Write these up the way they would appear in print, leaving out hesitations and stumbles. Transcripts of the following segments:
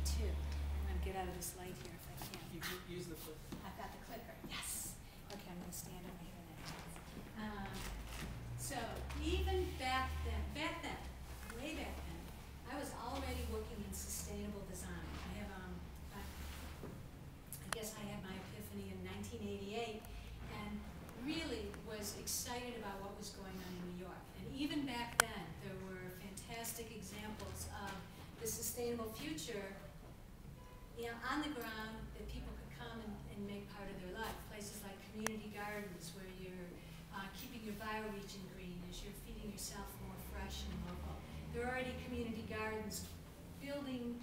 too. I'm going to get out of this light here if I can. You can use the clicker. I've got the clicker, yes. Okay, I'm going to stand over here now. So even back then, way back then, I was already working in sustainable design. I guess I had my epiphany in 1988 and really was excited about what was going on in New York. And even back then, there were fantastic examples of the sustainable future, you know, on the ground that people could come and make part of their life. Places like community gardens where you're keeping your bioregion green as you're feeding yourself more fresh and local. There are already community gardens building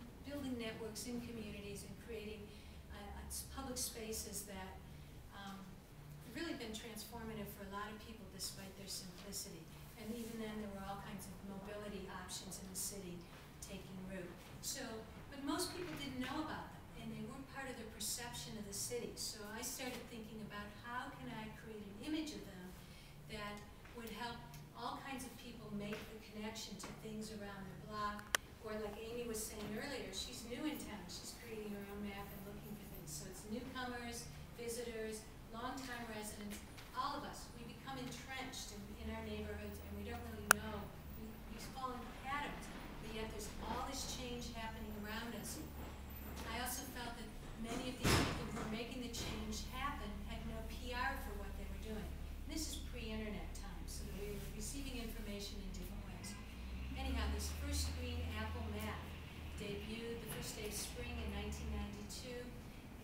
networks in communities and creating public spaces that have really been transformative for a lot of people despite their simplicity. And even then there were all kinds of mobility options in the city taking root. So, but most people didn't know about them and they weren't part of the perception of the city. So I started thinking about how can I create an image of them that would help all kinds of people make the connection to things around their block, or like Amy was saying earlier, she's new in town, she's creating her own map and looking for things. So it's newcomers, visitors, longtime residents, all of us, we become entrenched in our neighborhoods and we don't really know, we fall into patterns, but yet there's all this change happening around us. I also felt that many of these people who were making the change happen had no PR for what they were doing. And this is pre-internet time, so that we were receiving information in different ways. Anyhow, this first green Apple map debuted the first day of spring in 1992,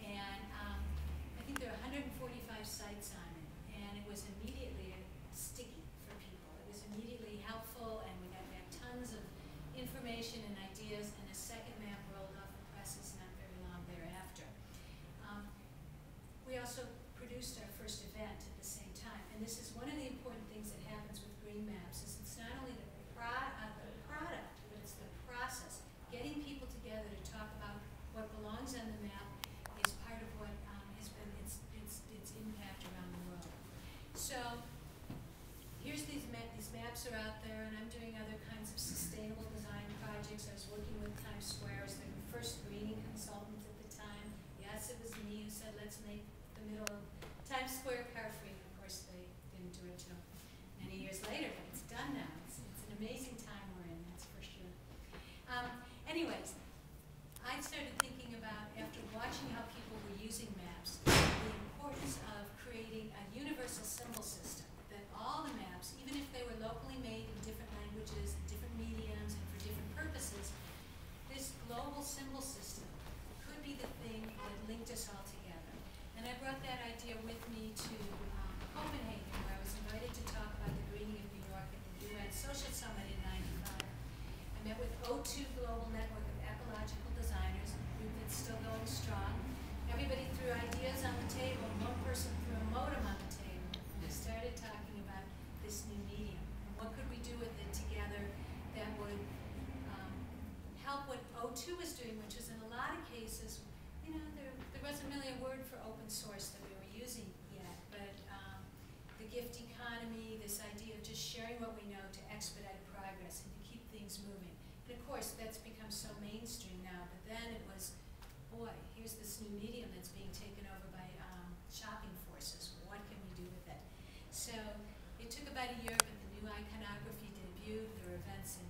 and I think there are 145 sites on it, and it was immediately sticky for people. It was immediately helpful, and we got back tons of information and ideas, and a second map rolled off the presses not very long thereafter. We also produced our first event at the same time, and this is one of the important things that happens with green maps, is it's not only the product, but it's the process. Getting people together to talk about what belongs on the map is part of what has been its impact around the world. So here's these maps are out there, and I'm doing other kinds of sustainable design projects. I was working with Times Square as the first greening consultant at the time. Yes, it was me who said, let's make the middle of Times Square car free. Of course, they didn't do it till many years later, but it's done now. It's an amazing time we're in, that's for sure. Anyways, I started thinking about, after watching how people were using maps, the importance of creating a universal symbol system, that all the maps, even if they were locally made in different languages, different mediums, and for different purposes, this global symbol system could be the thing that linked us all together. And I brought that idea with me to Copenhagen, where I was invited to talk about the greening of New York at the UN Social Summit in '95. I met with O2 Global Network of Ecological Designers, a group that's still going strong. Everybody threw ideas on the table, and one person threw a modem on the table. And we started talking about this new medium, and what could we do with it together that would help what O2 was doing, which was in a lot of cases, you know, there wasn't really a word for open source that we were using yet, but the gift economy, this idea of just sharing what we know to expedite progress and to keep things moving. And of course, that's become so mainstream now, but then it was, boy, here's this new medium that's being taken over by shopping forces. What can we do with it? So it took about a year, but the new iconography debuted. There were events in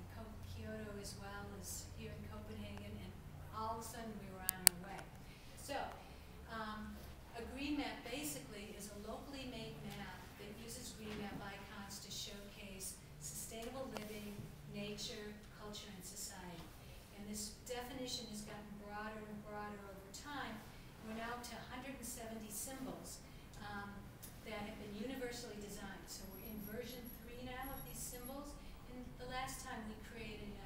Kyoto as well as here in Copenhagen, and all of a sudden we were on our way. So a green map basically is a locally made map that uses green map icons to showcase sustainable living, nature, culture, and society. And this definition has gotten broader and broader over time. We're now up to 170 symbols that have been universally designed. So we're in version 3 now of these symbols. And the last time we created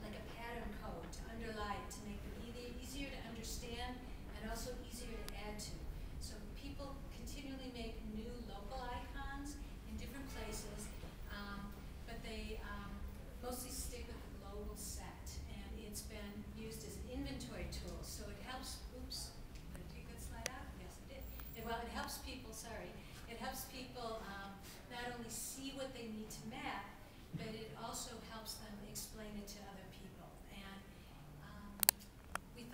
like a pattern code to underlie it, to make them easier to understand and also easier to add to. So people continually make new local icons in different places, but they mostly stick with the global set. And it's been used as an inventory tool. So it helps, oops, did I take that slide out? Yes, I did. Well, it helps people, sorry, it helps people not only see what they need to map, but it also helps them explain it to other people. And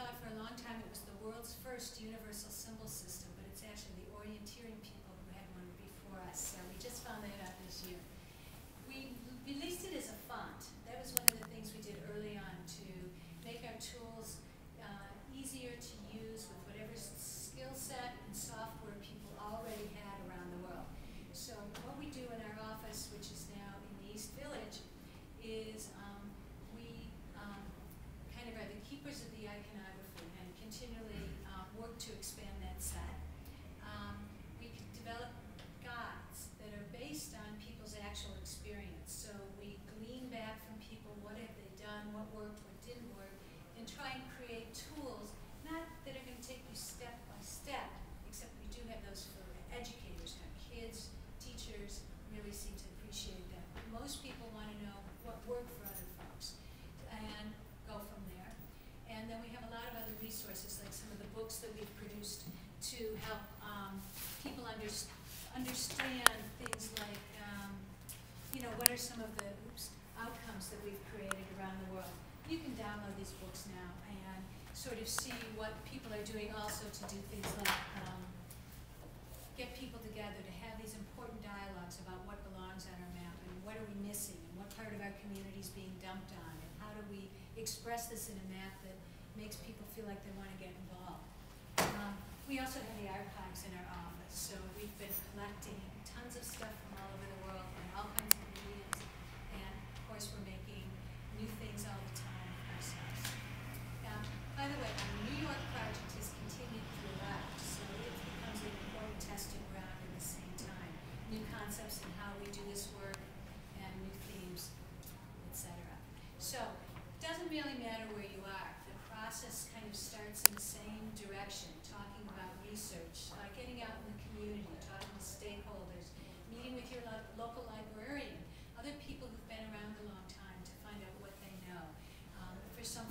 thought for a long time it was the world's first universal symbol system, but it's actually the orienteering people who had one before us. So we just found that out this year. We released it as a font. That was one of the things we did early on to make our tools easier to use with whatever skill set and software people already had around the world. So what we do in our office, which is now in the East Village, is we kind of are the keepers of the iconography and continually work to expand that set. We can develop guides that are based on people's actual experience. So we glean back from people, what have they done, what worked, what didn't work, and try and create tools, not that are going to take you step by step, except we do have those for educators. Now kids, teachers really seem to appreciate that. Most people want to know what worked for other folks and go from there. And then we have a lot of other resources, like some of the books that we've produced to help people understand things like, what are some of the outcomes that we've created around the world. You can download these books now and sort of see what people are doing also to do things like get people together to have these important dialogues about what belongs on our map and what are we missing and what part of our community is being dumped on and how do we express this in a map that makes people feel like they want to get involved. We also have the archives in our office, so we've been collecting tons of stuff from all over the world and all kinds of mediums, and of course we're making new things all the time ourselves. By the way, our New York project has continued throughout, so it becomes an important testing ground at the same time. New concepts in how we do this work and new themes, etc. So it doesn't really matter where you are. The process kind of starts in the same direction, talking about research, getting out in the community, talking to stakeholders, meeting with your local librarian, other people who've been around a long time to find out what they know. For some